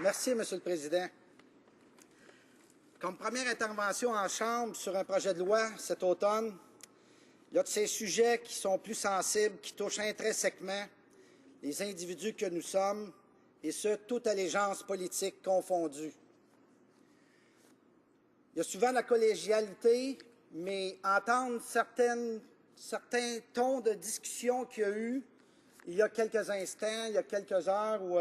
Merci, Monsieur le Président. Comme première intervention en Chambre sur un projet de loi cet automne, il y a de ces sujets qui sont plus sensibles, qui touchent intrinsèquement les individus que nous sommes, et ce, toute allégeance politique confondue. Il y a souvent la collégialité, mais entendre certains tons de discussion qu'il y a eu il y a quelques instants, il y a quelques heures ou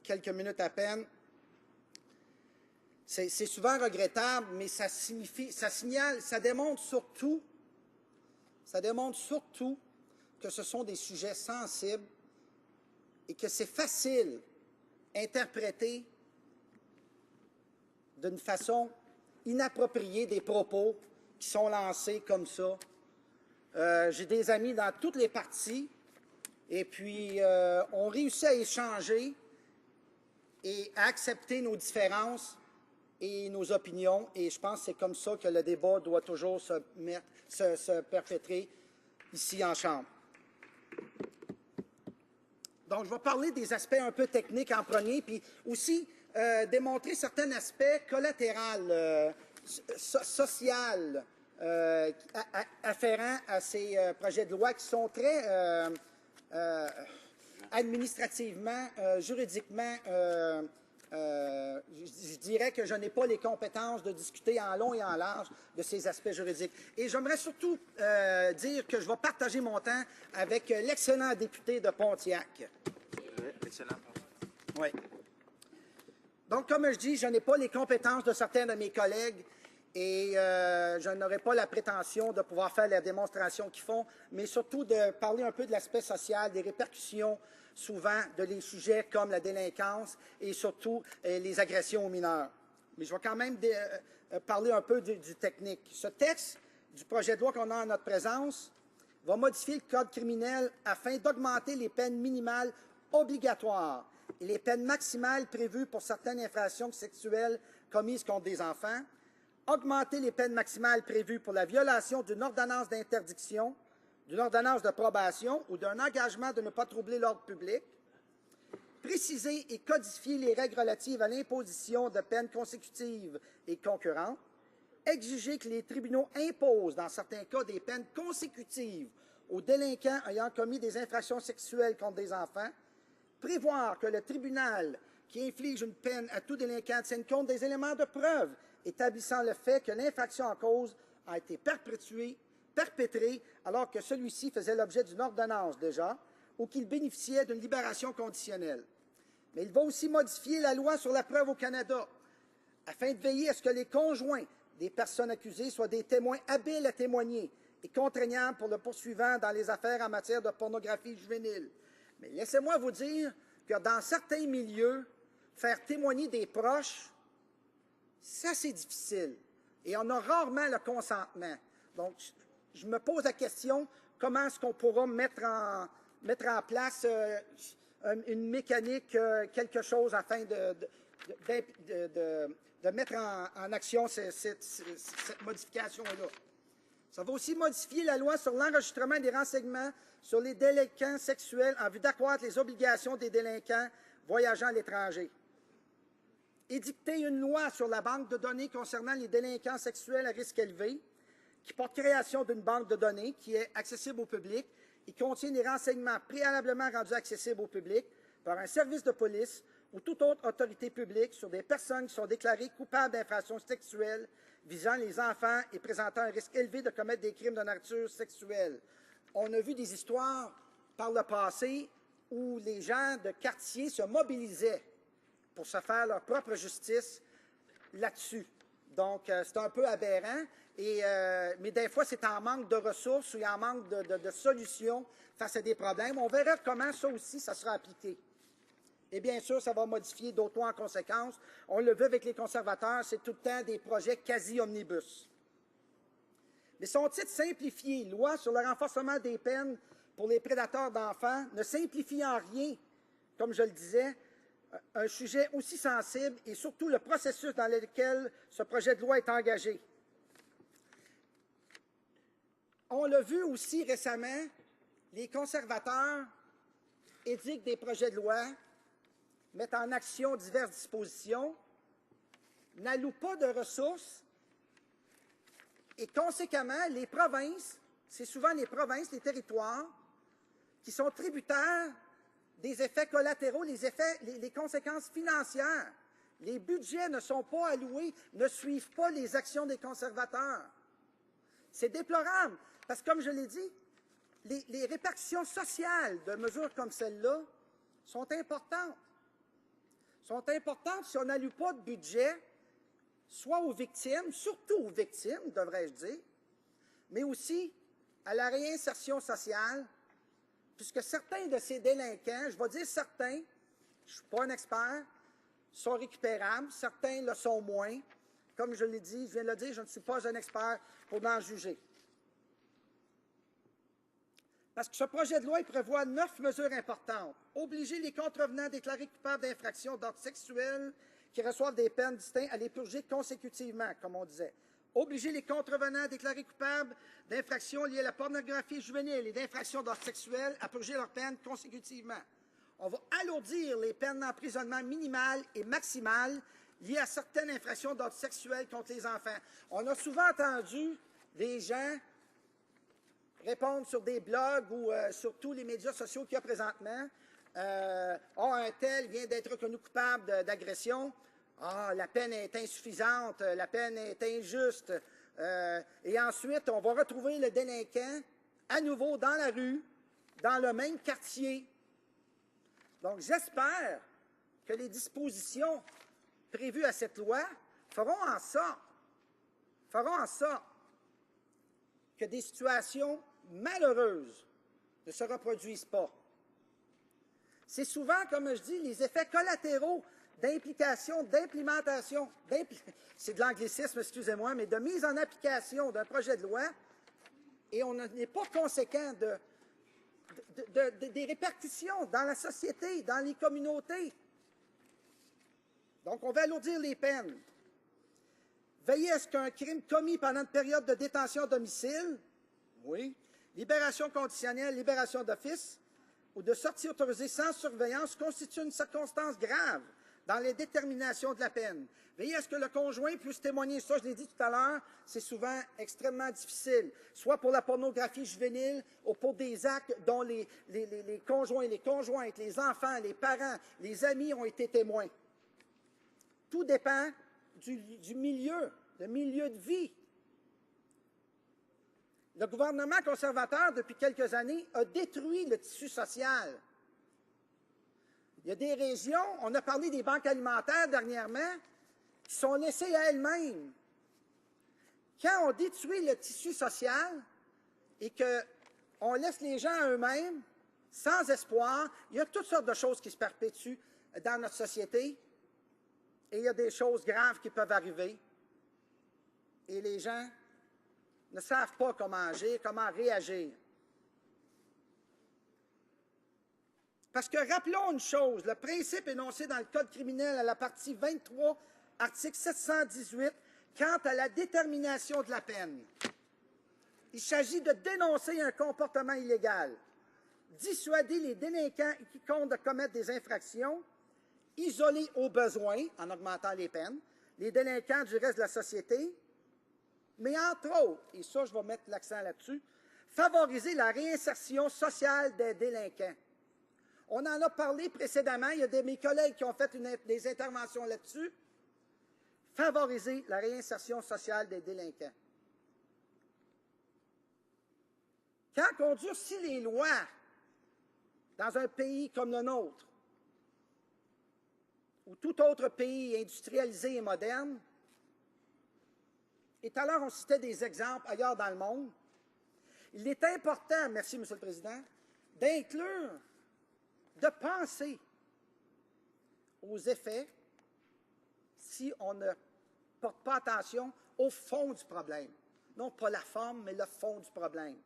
quelques minutes à peine, c'est souvent regrettable, mais ça démontre surtout que ce sont des sujets sensibles et que c'est facile d'interpréter d'une façon inappropriée des propos qui sont lancés comme ça. J'ai des amis dans toutes les parties et puis on réussit à échanger et à accepter nos différences et nos opinions, et je pense que c'est comme ça que le débat doit toujours se perpétrer ici en Chambre. Donc, je vais parler des aspects un peu techniques en premier, puis aussi démontrer certains aspects collatéraux, sociaux, afférents à ces projets de loi qui sont très administrativement, juridiquement, je dirais que je n'ai pas les compétences de discuter en long et en large de ces aspects juridiques. Et j'aimerais surtout dire que je vais partager mon temps avec l'excellent député de Pontiac. Excellent. Oui. Donc, comme je dis, je n'ai pas les compétences de certains de mes collègues et je n'aurai pas la prétention de pouvoir faire la démonstration qu'ils font, mais surtout de parler un peu de l'aspect social, des répercussions souvent de les sujets comme la délinquance et surtout les agressions aux mineurs. Mais je vais quand même parler un peu du technique. Ce texte du projet de loi qu'on a en notre présence va modifier le code criminel afin d'augmenter les peines minimales obligatoires et les peines maximales prévues pour certaines infractions sexuelles commises contre des enfants, augmenter les peines maximales prévues pour la violation d'une ordonnance d'interdiction, d'une ordonnance de probation ou d'un engagement de ne pas troubler l'ordre public, préciser et codifier les règles relatives à l'imposition de peines consécutives et concurrentes, exiger que les tribunaux imposent, dans certains cas, des peines consécutives aux délinquants ayant commis des infractions sexuelles contre des enfants, prévoir que le tribunal qui inflige une peine à tout délinquant tienne compte des éléments de preuve établissant le fait que l'infraction en cause a été perpétrée alors que celui-ci faisait l'objet d'une ordonnance déjà ou qu'il bénéficiait d'une libération conditionnelle. Mais il va aussi modifier la loi sur la preuve au Canada afin de veiller à ce que les conjoints des personnes accusées soient des témoins habiles à témoigner et contraignants pour le poursuivant dans les affaires en matière de pornographie juvénile. Mais laissez-moi vous dire que dans certains milieux, faire témoigner des proches, ça c'est difficile et on a rarement le consentement. Donc, je me pose la question, comment est-ce qu'on pourra mettre en place une mécanique, quelque chose afin de mettre en action cette modification-là. Ça va aussi modifier la loi sur l'enregistrement des renseignements sur les délinquants sexuels en vue d'accroître les obligations des délinquants voyageant à l'étranger. Édicter une loi sur la banque de données concernant les délinquants sexuels à risque élevé, qui porte création d'une banque de données qui est accessible au public et contient les renseignements préalablement rendus accessibles au public par un service de police ou toute autre autorité publique sur des personnes qui sont déclarées coupables d'infractions sexuelles visant les enfants et présentant un risque élevé de commettre des crimes de nature sexuelle. On a vu des histoires par le passé où les gens de quartier se mobilisaient pour se faire leur propre justice là-dessus. Donc, c'est un peu aberrant, mais des fois, c'est en manque de ressources ou en manque de solutions face à des problèmes. On verra comment ça aussi, ça sera appliqué. Et bien sûr, ça va modifier d'autres lois en conséquence. On le veut avec les conservateurs, c'est tout le temps des projets quasi-omnibus. Mais son titre simplifié, loi sur le renforcement des peines pour les prédateurs d'enfants, ne simplifie en rien, comme je le disais, un sujet aussi sensible et surtout le processus dans lequel ce projet de loi est engagé. On l'a vu aussi récemment, les conservateurs édictent des projets de loi mettent en action diverses dispositions, n'allouent pas de ressources et, conséquemment, les provinces, c'est souvent les provinces, les territoires, qui sont tributaires des effets collatéraux, les conséquences financières. Les budgets ne sont pas alloués, ne suivent pas les actions des conservateurs. C'est déplorable, parce que, comme je l'ai dit, les répercussions sociales de mesures comme celle-là sont importantes. Sont importantes si on n'alloue pas de budget, soit aux victimes, surtout aux victimes, devrais-je dire, mais aussi à la réinsertion sociale, puisque certains de ces délinquants, je vais dire certains, je ne suis pas un expert, sont récupérables, certains le sont moins. Comme je l'ai dit, je viens de le dire, je ne suis pas un expert pour en juger. Parce que ce projet de loi il prévoit 9 mesures importantes. Obliger les contrevenants déclarés coupables d'infractions d'ordre sexuel qui reçoivent des peines distinctes à les purger consécutivement, comme on disait. Obliger les contrevenants déclarés coupables d'infractions liées à la pornographie juvénile et d'infractions d'ordre sexuel à purger leurs peines consécutivement. On va alourdir les peines d'emprisonnement minimales et maximales liées à certaines infractions d'ordre sexuel contre les enfants. On a souvent entendu des gens répondre sur des blogs ou sur tous les médias sociaux qu'il y a présentement. Un tel vient d'être reconnu coupable d'agression. La peine est insuffisante, la peine est injuste. Et ensuite, on va retrouver le délinquant à nouveau dans la rue, dans le même quartier. Donc, j'espère que les dispositions prévues à cette loi feront en sorte que des situations malheureuses ne se reproduisent pas. C'est souvent, comme je dis, les effets collatéraux d'implication, d'implémentation, c'est de l'anglicisme, excusez-moi, mais de mise en application d'un projet de loi, et on n'est pas conséquent des répercussions dans la société, dans les communautés. Donc, on va alourdir les peines. Veiller à ce qu'un crime commis pendant une période de détention à domicile, oui, libération conditionnelle, libération d'office, ou de sortie autorisée sans surveillance constitue une circonstance grave dans les déterminations de la peine. Veillez à ce que le conjoint puisse témoigner. Ça, je l'ai dit tout à l'heure, c'est souvent extrêmement difficile, soit pour la pornographie juvénile ou pour des actes dont les conjoints, les conjointes, les enfants, les parents, les amis ont été témoins. Tout dépend du milieu, le milieu de vie. Le gouvernement conservateur, depuis quelques années, a détruit le tissu social. Il y a des régions, on a parlé des banques alimentaires dernièrement, qui sont laissées à elles-mêmes. Quand on détruit le tissu social et qu'on laisse les gens à eux-mêmes, sans espoir, il y a toutes sortes de choses qui se perpétuent dans notre société et il y a des choses graves qui peuvent arriver. Et les gens ne savent pas comment agir, comment réagir. Parce que rappelons une chose, le principe énoncé dans le Code criminel à la partie 23, article 718, quant à la détermination de la peine. Il s'agit de dénoncer un comportement illégal, dissuader les délinquants qui comptent de commettre des infractions, isoler au besoin, en augmentant les peines, les délinquants du reste de la société, mais entre autres, et ça je vais mettre l'accent là-dessus, favoriser la réinsertion sociale des délinquants. On en a parlé précédemment, il y a de mes collègues qui ont fait des interventions là-dessus. Favoriser la réinsertion sociale des délinquants. Quand on durcit les lois dans un pays comme le nôtre, ou tout autre pays industrialisé et moderne, et tout à l'heure on citait des exemples ailleurs dans le monde, il est important, merci M. le Président, d'inclure, de penser aux effets si on ne porte pas attention au fond du problème. Non pas la forme, mais le fond du problème.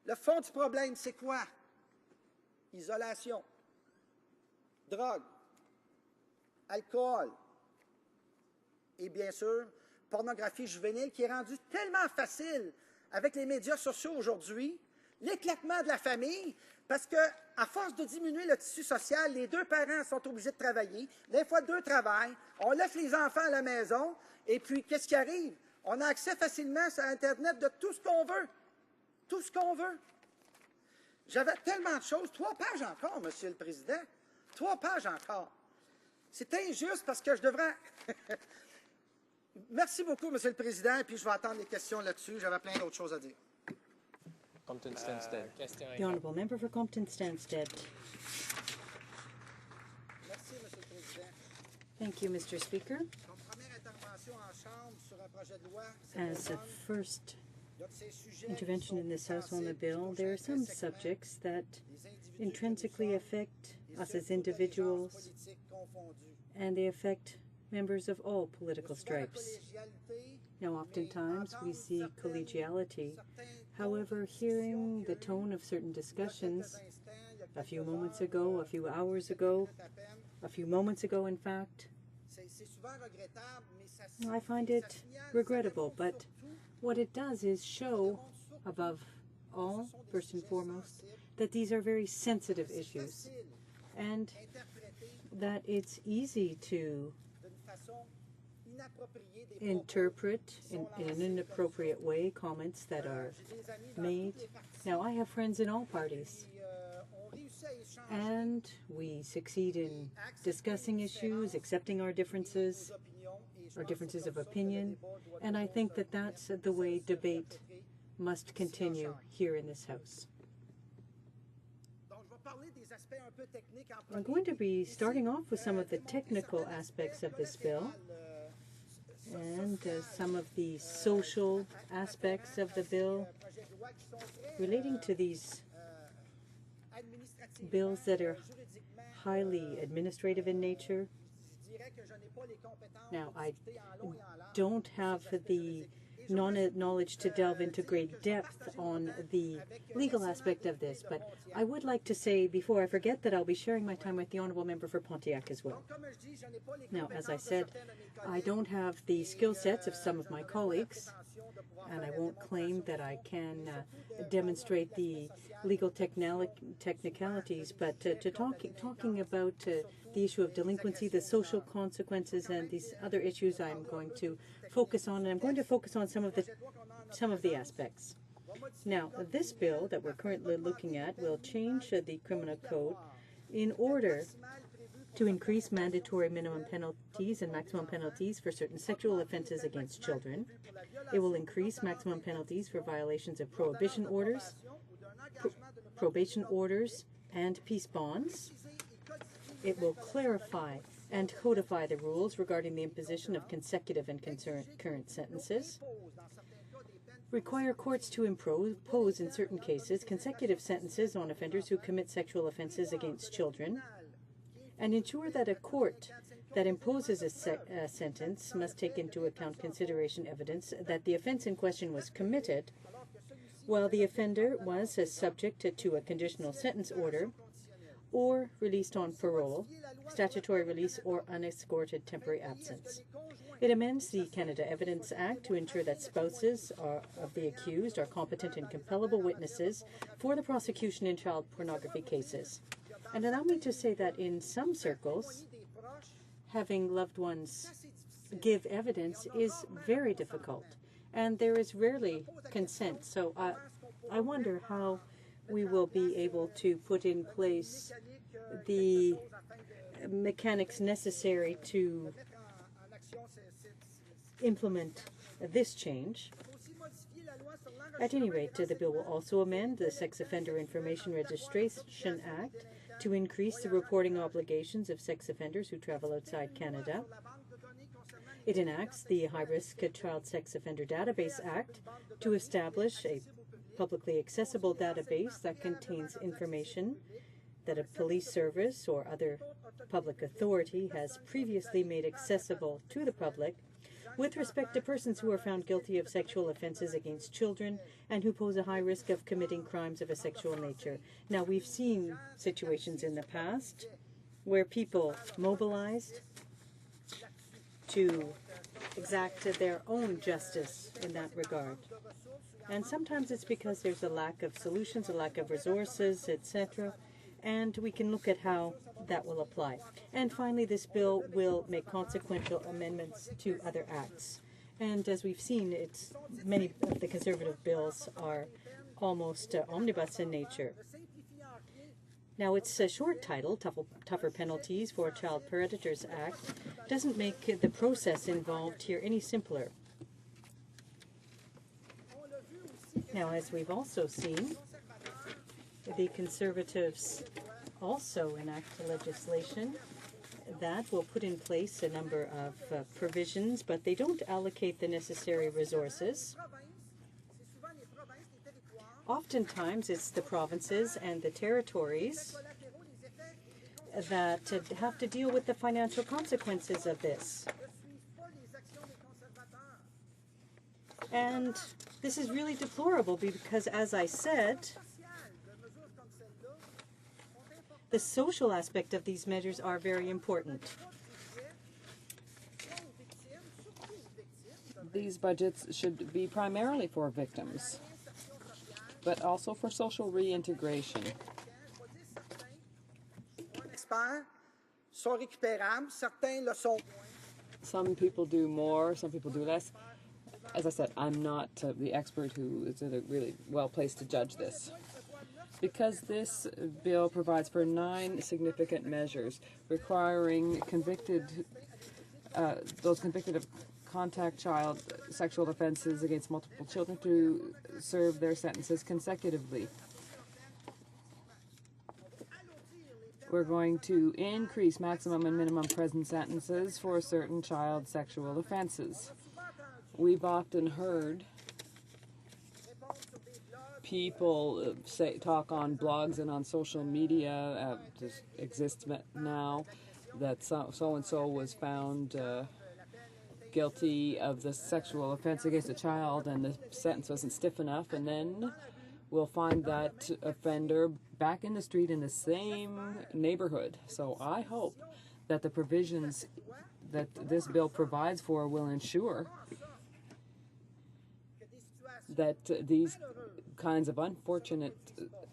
Le fond du problème, c'est quoi? Isolation, drogue, alcool et bien sûr, pornographie juvénile qui est rendue tellement facile avec les médias sociaux aujourd'hui. l'éclatement de la famille, parce qu'à force de diminuer le tissu social, les deux parents sont obligés de travailler. Des fois, deux travaillent. On laisse les enfants à la maison. Et puis, qu'est-ce qui arrive? On a accès facilement sur Internet de tout ce qu'on veut. Tout ce qu'on veut. J'avais tellement de choses. 3 pages encore, Monsieur le Président. 3 pages encore. C'est injuste parce que je devrais... Merci beaucoup, Monsieur le Président, et puis je vais attendre les questions là-dessus. J'avais plein d'autres choses à dire. Compton-Stanstead. The Honourable Member for Compton-Stanstead. Merci, Monsieur le Président. Thank you, Mr. Speaker. Comme première intervention en Chambre sur un projet de loi, As a first intervention in this House on the bill, there are some subjects that intrinsically affect us as individuals, and they affect members of all political stripes. Now, oftentimes we see collegiality. However, hearing the tone of certain discussions a few moments ago, a few hours ago, a few moments ago, in fact, I find it regrettable, but what it does is show, above all, first and foremost, that these are very sensitive issues, and that it's easy to interpret in an inappropriate way comments that are made. Now, I have friends in all parties, and we succeed in discussing issues, accepting our differences of opinion, and I think that that's the way debate must continue here in this House. I'm going to be starting off with some of the technical aspects of this bill and some of the social aspects of the bill relating to these bills that are highly administrative in nature. Now, I don't have the knowledge to delve into great depth on the legal aspect of this, but I would like to say, before I forget, that I'll be sharing my time with the Honourable Member for Pontiac as well. Now, as I said, I don't have the skill sets of some of my colleagues, and I won't claim that I can demonstrate the legal technicalities, but talking about the issue of delinquency, the social consequences, and these other issues I'm going to focus on, and I'm going to focus on some of the aspects. Now, this bill that we're currently looking at will change the criminal code in order to increase mandatory minimum penalties and maximum penalties for certain sexual offenses against children. It will increase maximum penalties for violations of prohibition orders, probation orders, and peace bonds. It will clarify and codify the rules regarding the imposition of consecutive and concurrent sentences, require courts to impose, in certain cases, consecutive sentences on offenders who commit sexual offenses against children, and ensure that a court that imposes a sentence must take into account consideration evidence that the offense in question was committed while the offender was subject to a conditional sentence order or released on parole, statutory release, or unescorted temporary absence. It amends the Canada Evidence Act to ensure that spouses of the accused are competent and compellable witnesses for the prosecution in child pornography cases. And allow me to say that in some circles, having loved ones give evidence is very difficult, and there is rarely consent. So I wonder how we will be able to put in place the mechanics necessary to implement this change. At any rate, the bill will also amend the Sex Offender Information Registration Act to increase the reporting obligations of sex offenders who travel outside Canada. It enacts the High-Risk Child Sex Offender Database Act to establish a publicly accessible database that contains information that a police service or other public authority has previously made accessible to the public with respect to persons who are found guilty of sexual offenses against children and who pose a high risk of committing crimes of a sexual nature. Now, we've seen situations in the past where people mobilized to exact their own justice in that regard. And sometimes it's because there's a lack of solutions, a lack of resources, etc. And we can look at how that will apply. And finally, this bill will make consequential amendments to other acts. And as we've seen, many of the Conservative bills are almost omnibus in nature. Now, its a short title, Tougher Penalties for Child Predators Act, doesn't make the process involved here any simpler. Now, as we've also seen, the Conservatives also enact legislation that will put in place a number of provisions, but they don't allocate the necessary resources. Oftentimes, it's the provinces and the territories that have to deal with the financial consequences of this. And this is really deplorable because, as I said, the social aspect of these measures are very important. These budgets should be primarily for victims, but also for social reintegration. Some people do more, some people do less. As I said, I'm not the expert who is really well placed to judge this. Because this bill provides for 9 significant measures requiring those convicted of contact child sexual offenses against multiple children to serve their sentences consecutively. We're going to increase maximum and minimum prison sentences for certain child sexual offenses. We've often heard people talk on blogs and on social media, just exists now, that so-and-so was found guilty of the sexual offense against a child and the sentence wasn't stiff enough, and then we'll find that offender back in the street in the same neighborhood. So I hope that the provisions that this bill provides for will ensure that these kinds of unfortunate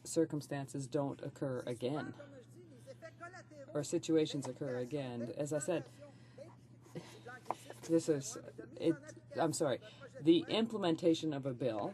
circumstances don't occur again, or situations occur again. As I said, the implementation of a bill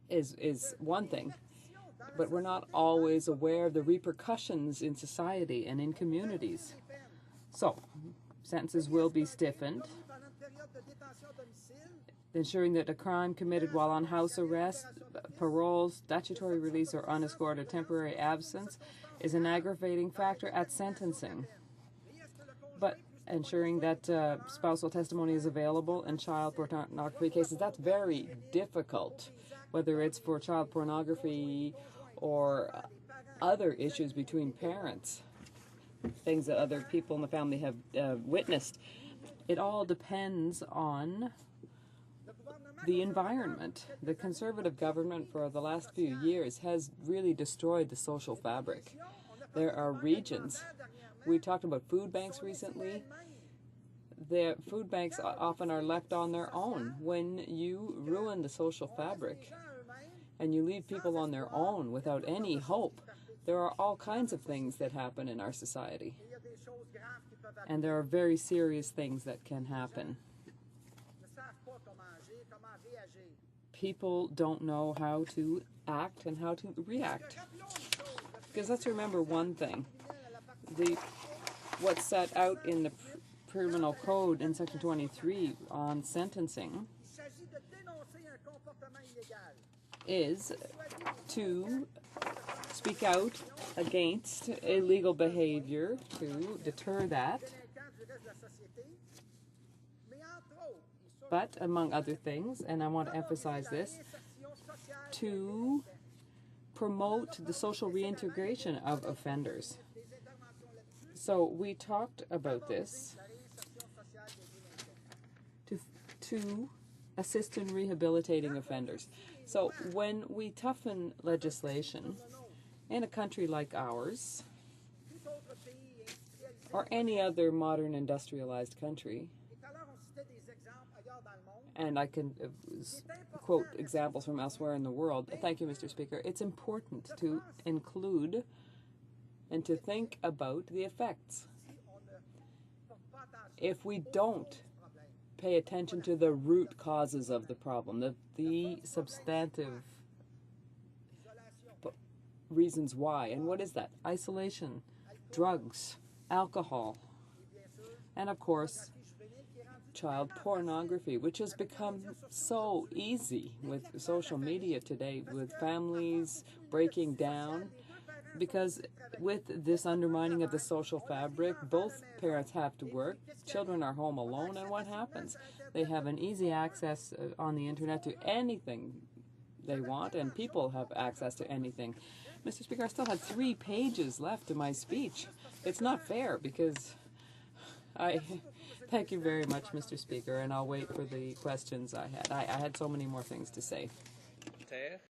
is one thing, but we're not always aware of the repercussions in society and in communities. So, sentences will be stiffened, ensuring that a crime committed while on house arrest, parole, statutory release, or unescorted temporary absence is an aggravating factor at sentencing. But ensuring that spousal testimony is available in child pornography cases, that's very difficult, whether it's for child pornography or other issues between parents, things that other people in the family have witnessed. It all depends on the environment. The Conservative government for the last few years has really destroyed the social fabric. There are regions. We talked about food banks recently. The food banks often are left on their own. When you ruin the social fabric and you leave people on their own without any hope, there are all kinds of things that happen in our society. And there are very serious things that can happen. People don't know how to act and how to react. Because let's remember one thing. What's set out in the Criminal Code in Section 23 on sentencing is to speak out against illegal behavior, to deter that. But, among other things, and I want to emphasize this, to promote the social reintegration of offenders. So we talked about this to assist in rehabilitating offenders. So when we toughen legislation in a country like ours, or any other modern industrialized country, and I can quote examples from elsewhere in the world. Thank you, Mr. Speaker. It's important to include and to think about the effects. If we don't pay attention to the root causes of the problem, the substantive reasons why, and what is that? Isolation, drugs, alcohol, and of course, child pornography, which has become so easy with social media today, with families breaking down, because with this undermining of the social fabric, both parents have to work, children are home alone, and what happens? They have an easy access on the internet to anything they want, and people have access to anything. Mr. Speaker, I still had 3 pages left to my speech. It's not fair because thank you very much, Mr. Speaker, and I'll wait for the questions I had. I had so many more things to say.